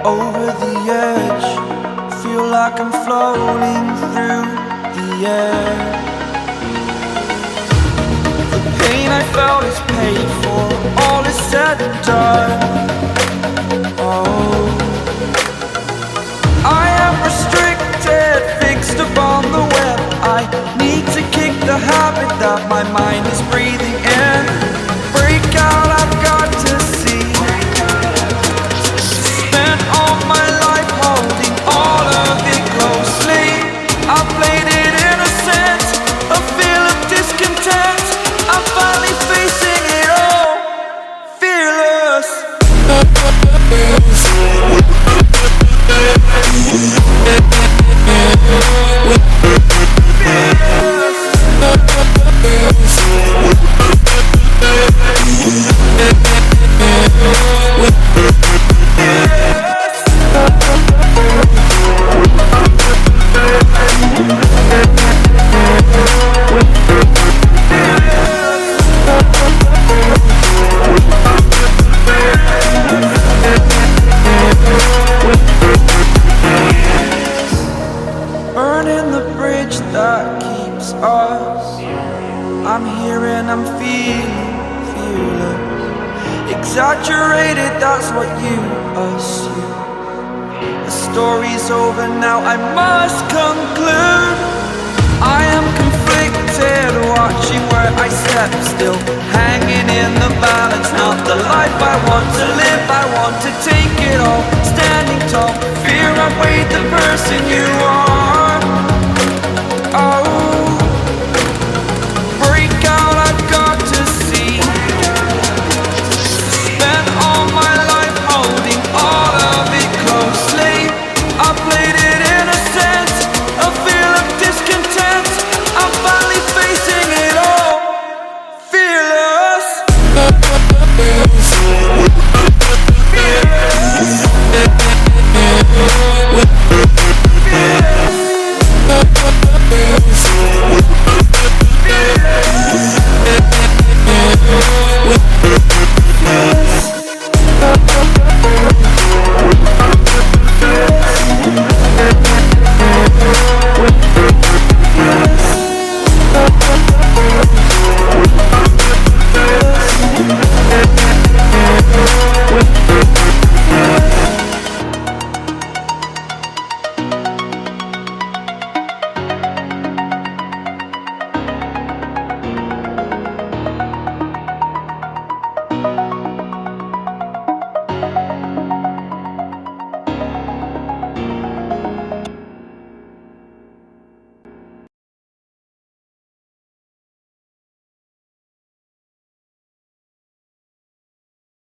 Over the edge, feel like I'm floating through the air. The pain I felt is paid for, all is said and done. Oh, I am restricted, fixed upon the web. I need to kick the habit that my mind is breathing in. Break out, I've got to see. Spent all my life holding all of it closely. I played it innocent, a feel of discontent. I'm finally facing it all, fearless. Burning the bridge that keeps us. I'm here and I'm feeling fearless. Exaggerated, that's what you assume. The story's over now, I must conclude. I am conflicted, watching where I step still, hanging in the balance. Not the life I want to live, I want to take it all. Standing tall, fear I weighed the person you are.